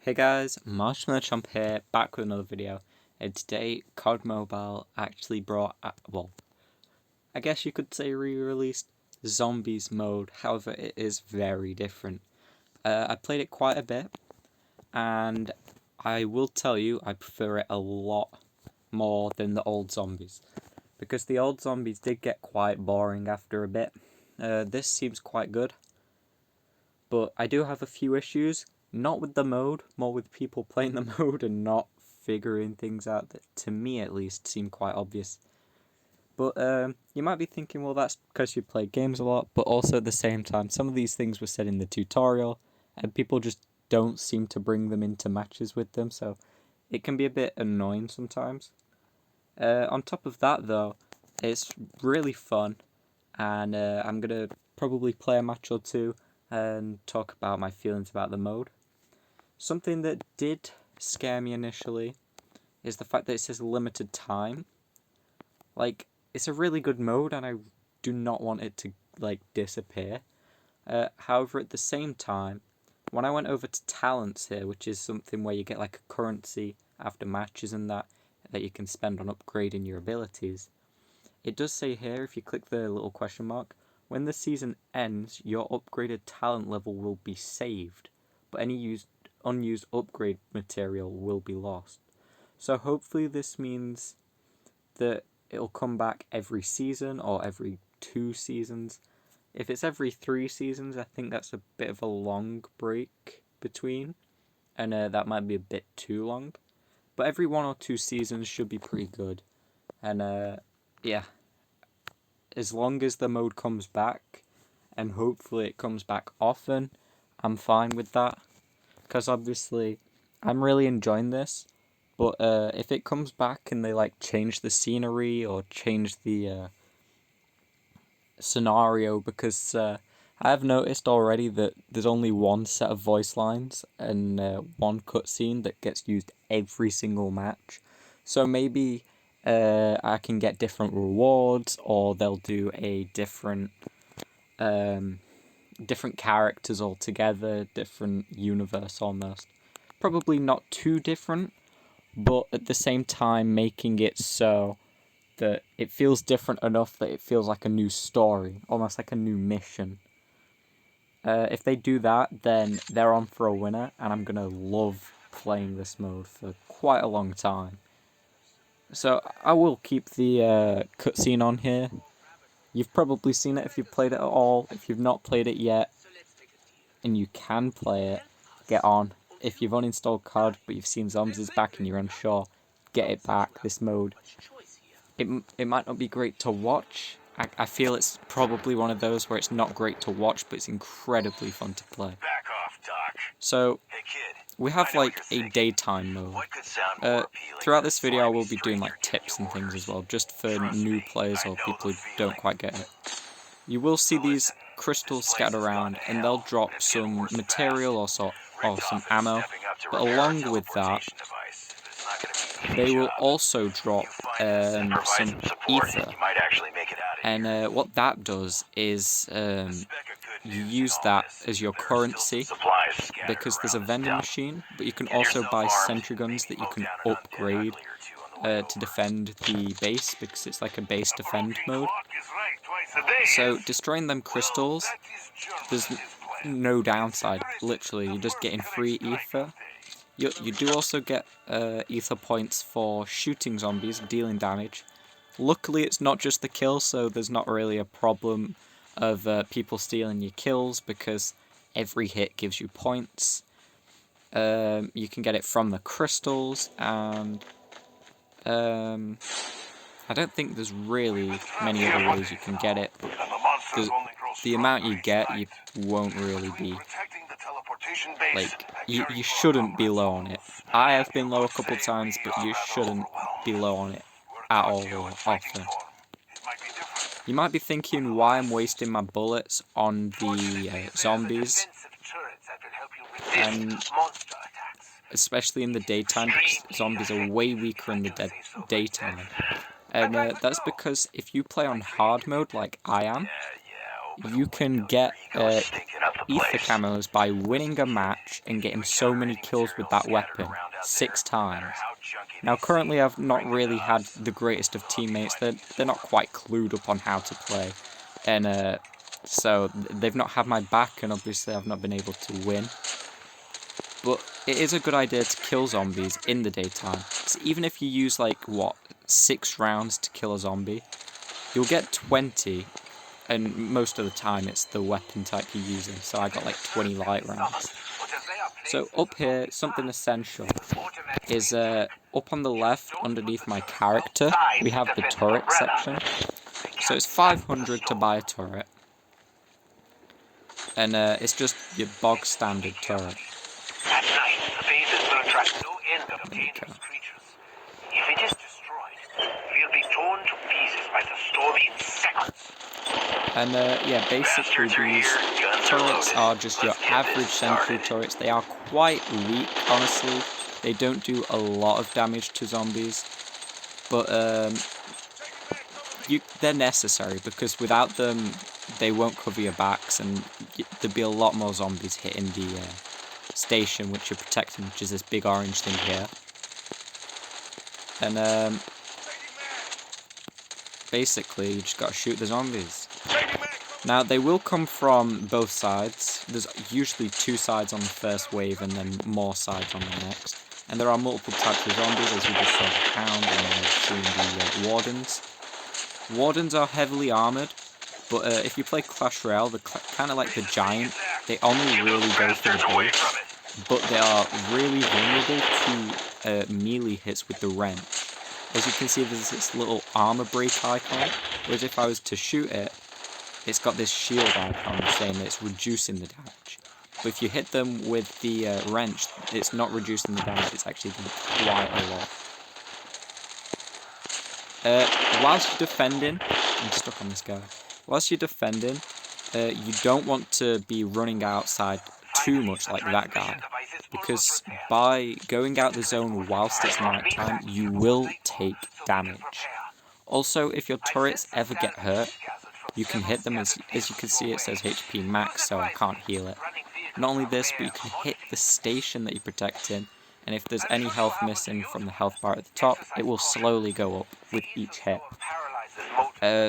Hey guys, Marshmallow Chomp here, back with another video, and today CoD Mobile actually brought, well, I guess you could say re-released Zombies mode, however it is very different. I played it quite a bit, and I will tell you I prefer it a lot more than the old Zombies, because the old Zombies did get quite boring after a bit. This seems quite good, but I do have a few issues. Not with the mode, more with people playing the mode and not figuring things out that, to me at least, seem quite obvious. But you might be thinking, well, that's because you play games a lot, but also at the same time, some of these things were said in the tutorial, and people just don't seem to bring them into matches with them, so it can be a bit annoying sometimes. On top of that, though, it's really fun, and I'm going to probably play a match or two and talk about my feelings about the mode. Something that did scare me initially is the fact that it says limited time. Like, it's a really good mode and I do not want it to, disappear. However, at the same time, when I went over to talents here, which is something where you get like a currency after matches and that you can spend on upgrading your abilities, it does say here, if you click the little question mark, when the season ends, your upgraded talent level will be saved, but any unused upgrade material will be lost. So hopefully this means that it'll come back every season or every 2 seasons. If it's every 3 seasons, I think that's a bit of a long break between, and that might be a bit too long. But every 1 or 2 seasons should be pretty good. And yeah, as long as the mode comes back, and hopefully it comes back often, I'm fine with that. Because obviously, I'm really enjoying this, but if it comes back and they change the scenery or change the scenario, because I have noticed already that there's only one set of voice lines and one cutscene that gets used every single match. So maybe I can get different rewards, or they'll do a different characters altogether, different universe almost. Probably not too different, but at the same time making it so that it feels different enough that it feels like a new story, almost like a new mission. If they do that, then they're on for a winner, and I'm going to love playing this mode for quite a long time. So I will keep the cutscene on here. You've probably seen it if you've played it at all. If you've not played it yet, and you can play it, get on. If you've uninstalled CoD but you've seen Zombies back and you're unsure, get it back. This mode, it might not be great to watch. I feel it's probably one of those where it's not great to watch, but it's incredibly fun to play. So we have a daytime mode. Throughout this video I will be doing tips and things as well, just for new players or people who don't quite get it. You will see these crystals scattered around, and they'll drop some material or some ammo, but along with that, they will also drop some ether. And what that does is you use that as your currency, because there's a vending machine, but you can also buy sentry guns that you can upgrade to defend the base, because it's like a base defend mode. So destroying them crystals, there's no downside. Literally, you're just getting free ether. You do also get ether points for shooting zombies, dealing damage. Luckily, it's not just the kill, so there's not really a problem of people stealing your kills, because every hit gives you points. You can get it from the crystals, and I don't think there's really many other ways you can get it, but the amount you get, you won't really be, you shouldn't be low on it. I have been low a couple times, but you shouldn't be low on it at all often. You might be thinking why I'm wasting my bullets on the zombies, and especially in the daytime, because zombies are way weaker in the daytime. And that's because if you play on hard mode like I am, you can get ether camos by winning a match and getting so many kills with that weapon 6 times. Now currently I've not really had the greatest of teammates. They're not quite clued up on how to play, and so they've not had my back, and obviously I've not been able to win. But it is a good idea to kill zombies in the daytime. So even if you use like 6 rounds to kill a zombie, you'll get 20, and most of the time it's the weapon type you're using. So I got like 20 light rounds. So up here, something essential is up on the left underneath my character, we have the turret section. So it's 500 to buy a turret, and it's just your bog standard turret. At night, the base is will attract no end of dangerous creatures. If it is destroyed, we'll be torn to pieces by the storm in seconds. And yeah, basically these turrets are just your average sentry turrets. They are quite weak, honestly. They don't do a lot of damage to zombies, but they're necessary, because without them, they won't cover your backs, and there'd be a lot more zombies hitting the station which you're protecting, which is this big orange thing here. And basically you just gotta shoot the zombies. Now they will come from both sides. There's usually 2 sides on the first wave and then more sides on the next. And there are multiple types of zombies, as you just saw the Hound, and then you've seen the Wardens. Wardens are heavily armoured, but if you play Clash Royale, they're kind of like the Giant. They only really go for the base, but they are really vulnerable to melee hits with the wrench. As you can see, there's this little armor break icon, whereas if I was to shoot it, it's got this shield icon saying that it's reducing the damage. But if you hit them with the wrench, it's not reducing the damage, it's actually doing quite a lot. Whilst you're defending, I'm stuck on this guy. Whilst you're defending, you don't want to be running outside too much like that guy, because by going out the zone whilst it's night time, you will take damage. Also, if your turrets ever get hurt, you can hit them. As you can see, it says HP max, so I can't heal it. Not only this, but you can hit the station that you're protecting, and if there's any health missing from the health bar at the top, it will slowly go up with each hit.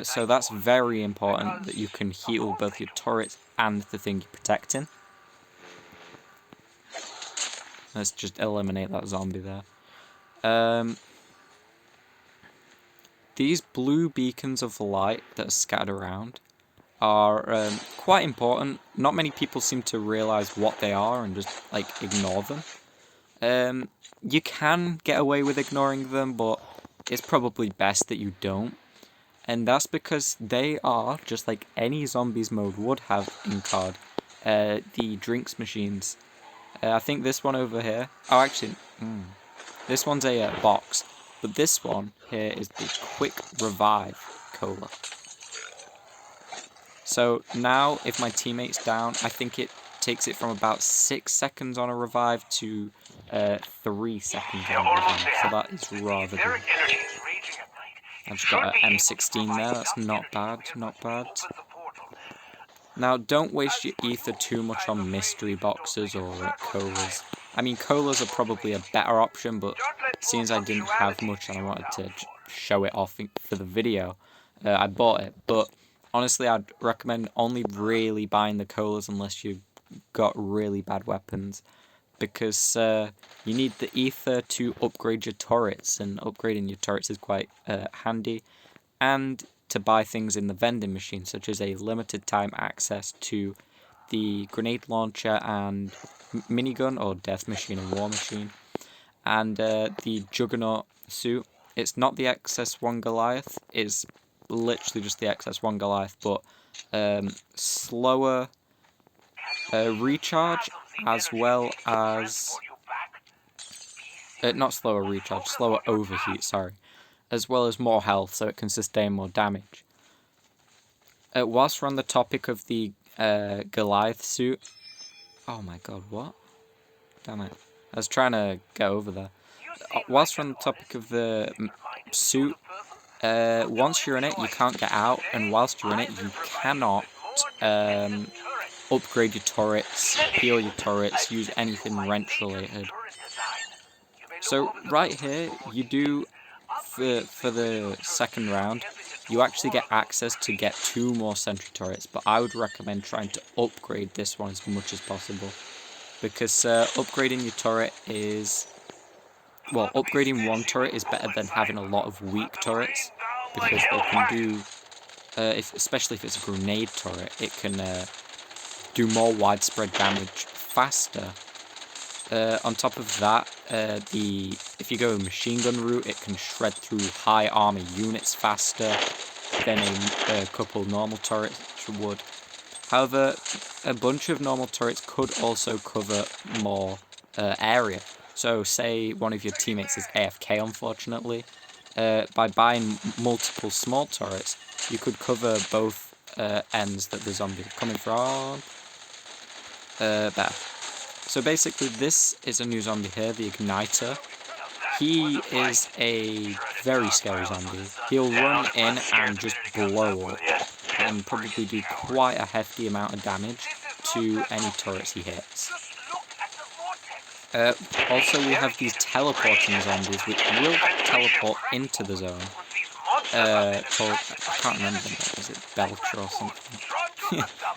So that's very important, that you can heal both your turrets and the thing you're protecting. Let's just eliminate that zombie there. These blue beacons of light that are scattered around are quite important. Not many people seem to realise what they are and just like ignore them. You can get away with ignoring them, but it's probably best that you don't. And that's because they are, just like any zombies mode would have in CoD, the drinks machines. I think this one over here, oh actually, this one's a box, but this one here is the quick revive cola. So now if my teammate's down, I think it takes it from about 6 seconds on a revive to 3 seconds on a revive, so that is rather good. I've just got an M16 there, that's not bad, not bad. Now, don't waste your ether too much on mystery boxes or colas. I mean, colas are probably a better option, but since I didn't have much and I wanted to show it off for the video, I bought it. But honestly, I'd recommend only really buying the colas unless you've got really bad weapons, because you need the ether to upgrade your turrets, and upgrading your turrets is quite handy, and to buy things in the vending machine, such as a limited time access to the grenade launcher and minigun, or death machine and war machine, and the juggernaut suit. It's not the XS1 Goliath, it's literally just the XS1 Goliath, but slower recharge, as well as not slower recharge, slower overheat, sorry, as well as more health, so it can sustain more damage. Whilst we're on the topic of the Goliath suit, oh my god, what? Damn it, I was trying to get over there. Whilst we're on the topic of the suit, once you're in it, you can't get out, and whilst you're in it, you cannot upgrade your turrets, heal your turrets, use anything wrench related. So right here, you do, for the second round, you actually get access to get 2 more sentry turrets, but I would recommend trying to upgrade this one as much as possible. Because upgrading your turret is... Well, upgrading one turret is better than having a lot of weak turrets, because they can do... especially if it's a grenade turret, it can do more widespread damage faster. On top of that, if you go machine gun route, it can shred through high armor units faster than a couple normal turrets would. However, a bunch of normal turrets could also cover more area. So say one of your teammates is AFK, unfortunately, by buying multiple small turrets, you could cover both ends that the zombies are coming from. There. So basically, this is a new zombie here, the Igniter. He is a very scary zombie. He'll run in and just blow up, and probably do quite a hefty amount of damage to any turrets he hits. Also, we have these teleporting zombies, which will teleport into the zone. Called, I can't remember the name, is it Belcher or something?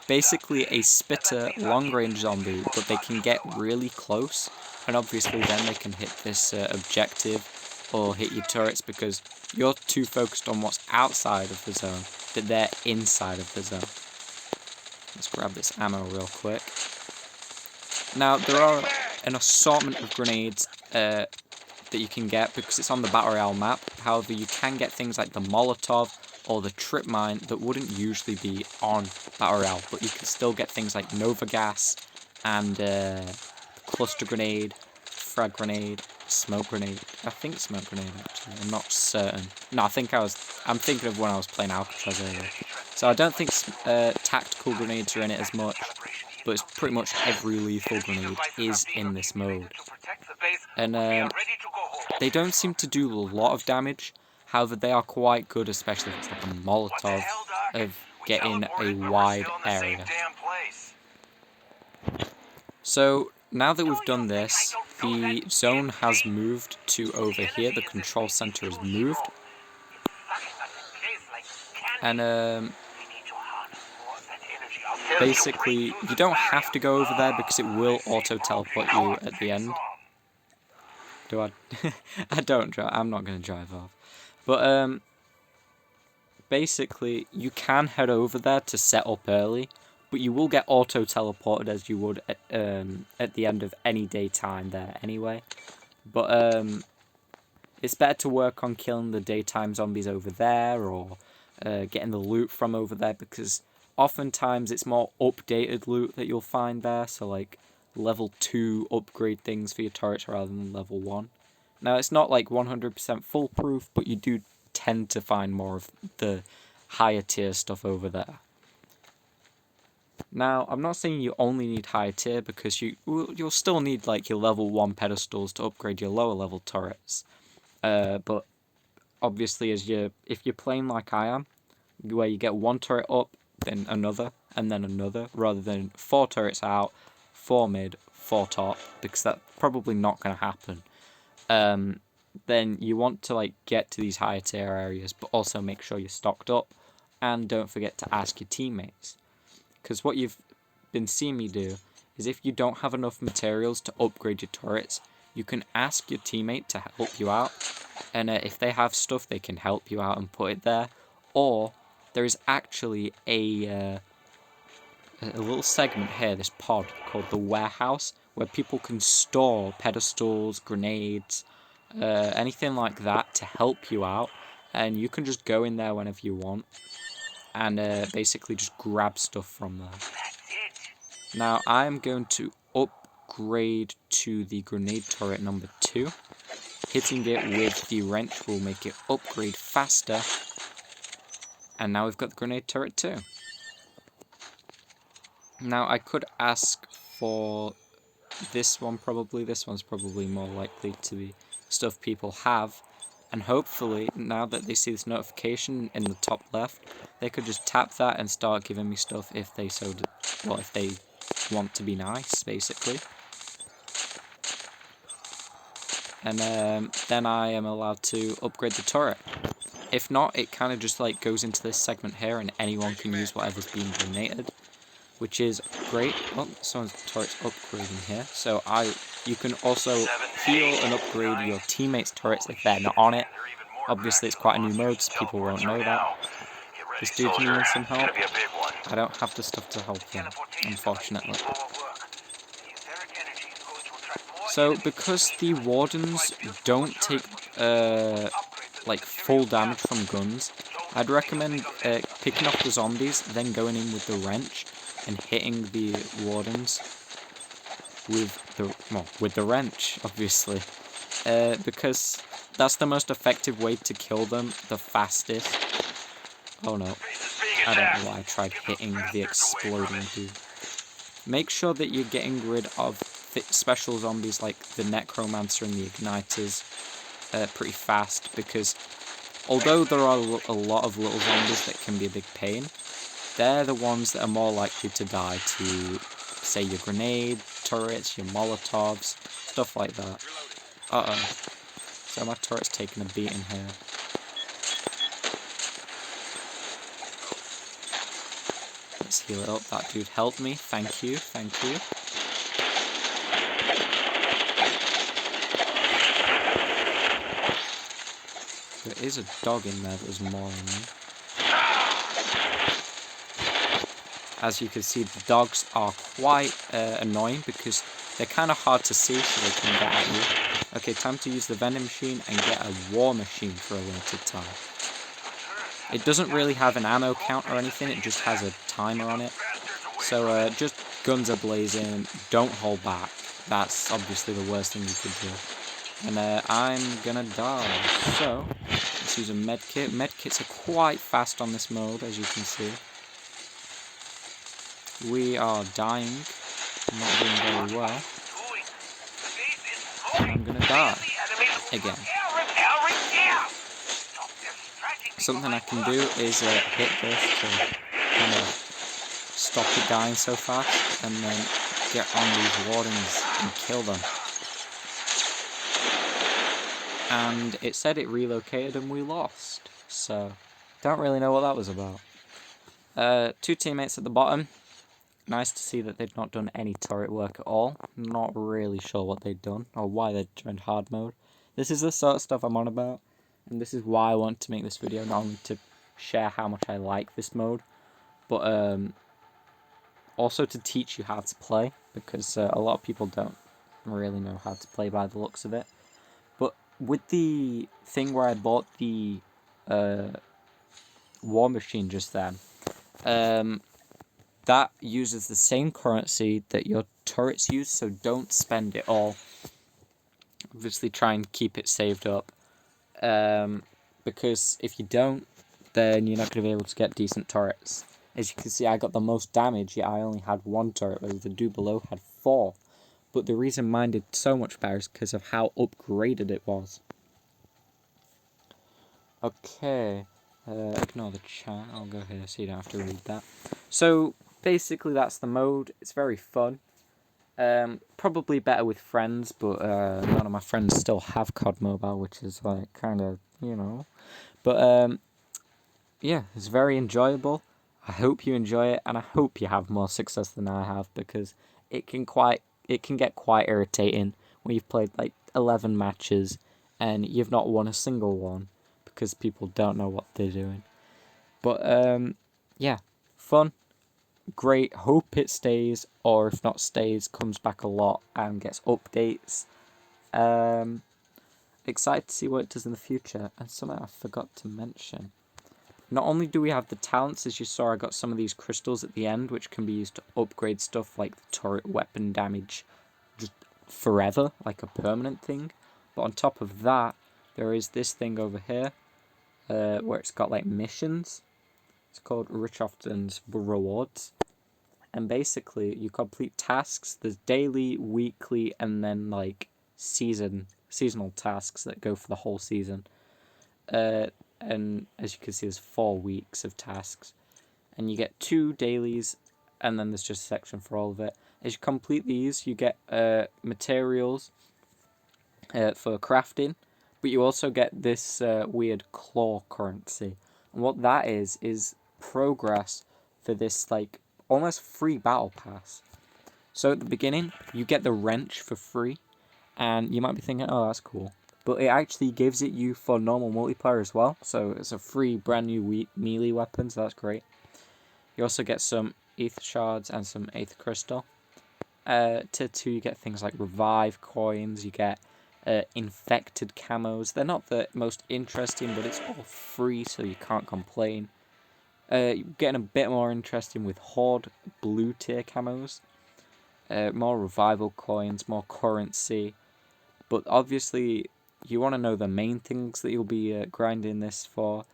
Basically a spitter long-range zombie, but they can get really close, and obviously then they can hit this objective or hit your turrets because you're too focused on what's outside of the zone that they're inside of the zone. Let's grab this ammo real quick. Now, there are an assortment of grenades that you can get because it's on the Battle Royale map. However, you can get things like the Molotov or the Trip Mine that wouldn't usually be on Battle Royale, but you can still get things like Nova Gas and Cluster Grenade, Frag Grenade, Smoke Grenade. I think Smoke Grenade, actually. I'm not certain. No, I'm thinking of when I was playing Alcatraz earlier. So I don't think tactical grenades are in it as much, but it's pretty much every lethal grenade is in this mode. And they don't seem to do a lot of damage, however they are quite good, especially if it's like a Molotov, of getting a wide area. So now that we've done this, the zone has moved to over here, the control center has moved. And basically, you don't have to go over there because it will auto-teleport you at the end. Do I? I don't drive. I'm not going to drive off. But basically, you can head over there to set up early, but you will get auto-teleported as you would at the end of any daytime there anyway. But it's better to work on killing the daytime zombies over there, or getting the loot from over there, because oftentimes it's more updated loot that you'll find there, so like level 2 upgrade things for your turrets rather than level 1. Now, it's not like 100% foolproof, but you do tend to find more of the higher tier stuff over there. Now, I'm not saying you only need higher tier, because you'll still need like your level 1 pedestals to upgrade your lower level turrets. But obviously, if you're playing like I am, where you get 1 turret up, then another, and then another, rather than 4 turrets out, 4 mid, 4 top, because that's probably not going to happen. Then you want to like get to these higher tier areas, but also make sure you're stocked up, and don't forget to ask your teammates. Because what you've been seeing me do is, if you don't have enough materials to upgrade your turrets, you can ask your teammate to help you out, and if they have stuff, they can help you out and put it there. Or there is actually a little segment here, this pod called the warehouse, where people can store pedestals, grenades, anything like that to help you out, and you can just go in there whenever you want and basically just grab stuff from there. Now I'm going to upgrade to the grenade turret number 2. Hitting it with the wrench will make it upgrade faster, and now we've got the grenade turret 2. Now I could ask for this one probably. This one's probably more likely to be stuff people have, and hopefully now that they see this notification in the top left, they could just tap that and start giving me stuff if they so well, if they want to be nice, basically. And then I am allowed to upgrade the turret. If not, it kind of just like goes into this segment here, and anyone can use whatever's being donated, which is great. Oh, someone's turret's upgrading here. So you can also heal and upgrade your teammates' turrets if they're not on it. Obviously, it's quite a new mode, so people won't know that. This dude's needing some help. I don't have the stuff to help him, unfortunately. So, because the wardens don't take like full damage from guns, I'd recommend picking off the zombies, then going in with the wrench and hitting the wardens with the wrench, obviously, because that's the most effective way to kill them the fastest. Oh no, I don't know why I tried hitting the exploding dude. Make sure that you're getting rid of special zombies like the Necromancer and the Igniters pretty fast, because although there are a lot of little zombies that can be a big pain, they're the ones that are more likely to die to, say, your grenade turrets, your Molotovs, stuff like that. Uh-oh. So my turret's taking a beating here. Let's heal it up. That dude helped me. Thank you, thank you. There is a dog in there that was mauling me. As you can see, the dogs are quite annoying because they're kind of hard to see, so they can get at you. Okay, time to use the vending machine and get a war machine for a limited time. It doesn't really have an ammo count or anything, it just has a timer on it. So just guns are blazing, don't hold back. That's obviously the worst thing you could do. And I'm gonna die. So, let's use a medkit. Medkits are quite fast on this mode, as you can see. We are dying, not doing very well. And I'm gonna die again. Something I can do is hit this to kind of stop it dying so fast, and then get on these wardens and kill them. And it said it relocated and we lost, so don't really know what that was about. 2 teammates at the bottom. Nice to see that they've not done any turret work at all. Not really sure what they've done or why they joined hard mode. This is the sort of stuff I'm on about, and this is why I want to make this video, not only to share how much I like this mode, but also to teach you how to play, because a lot of people don't really know how to play by the looks of it. But with the thing where I bought the war machine just then, that uses the same currency that your turrets use, so don't spend it all. Obviously try and keep it saved up, because if you don't, then you're not going to be able to get decent turrets. As you can see, I got the most damage, yet I only had 1 turret, whereas the dude below had 4. But the reason mine did so much better is because of how upgraded it was. Okay, ignore the chat, I'll go here so you don't have to read that. So, basically that's the mode. It's very fun. Probably better with friends, but none of my friends still have CoD Mobile, which is like kind of, you know. But yeah, it's very enjoyable. I hope you enjoy it, and I hope you have more success than I have, because it can get quite irritating when you've played like 11 matches and you've not won a single one because people don't know what they're doing. But yeah, fun. Great, hope it stays, or if not stays, comes back a lot and gets updates. Excited to see what it does in the future. And something I forgot to mention. Not only do we have the talents, as you saw, I got some of these crystals at the end, which can be used to upgrade stuff like the turret weapon damage just forever, like a permanent thing. But on top of that, there is this thing over here, where it's got like missions. It's called Richofton's Rewards. And basically, you complete tasks. There's daily, weekly, and then like seasonal tasks that go for the whole season. And as you can see, there's 4 weeks of tasks, and you get 2 dailies and then there's just a section for all of it. As you complete these, you get materials for crafting, but you also get this weird claw currency. And what that is progress for this, like, almost free battle pass. So at the beginning, you get the wrench for free, and you might be thinking, oh, that's cool. But it actually gives it you for normal multiplayer as well, so it's a free brand new melee weapon, so that's great. You also get some Aether Shards and some Aether Crystal. Tier 2, you get things like Revive coins, you get infected camos. They're not the most interesting, but it's all free, so you can't complain. You're getting a bit more interesting with Horde blue tier camos. More revival coins, more currency. But obviously, you want to know the main things that you'll be grinding this for.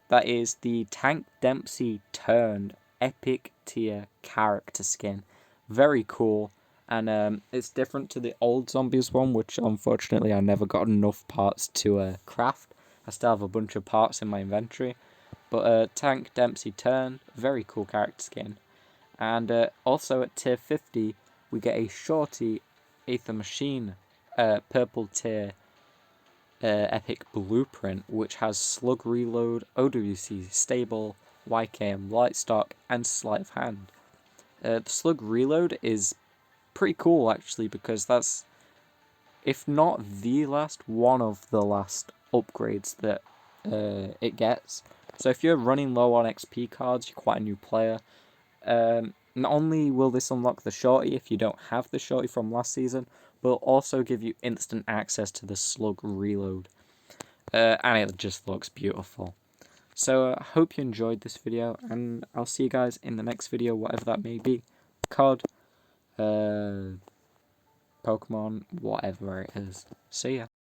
That is the Tank Dempsey turned epic tier character skin. Very cool. And it's different to the old Zombies one, which unfortunately I never got enough parts to craft. I still have a bunch of parts in my inventory. But Tank Dempsey Turn, very cool character skin. And also at tier 50, we get a Shorty Aether Machine purple tier epic blueprint, which has Slug Reload, OWC Stable, YKM Lightstock, and Sleight of Hand. The Slug Reload is pretty cool actually, because that's, if not the last, one of the last upgrades that it gets. So if you're running low on XP cards, you're quite a new player, not only will this unlock the Shorty if you don't have the Shorty from last season, but it'll also give you instant access to the Slug Reload. And it just looks beautiful. So I hope you enjoyed this video, and I'll see you guys in the next video, whatever that may be. COD, Pokemon, whatever it is. See ya.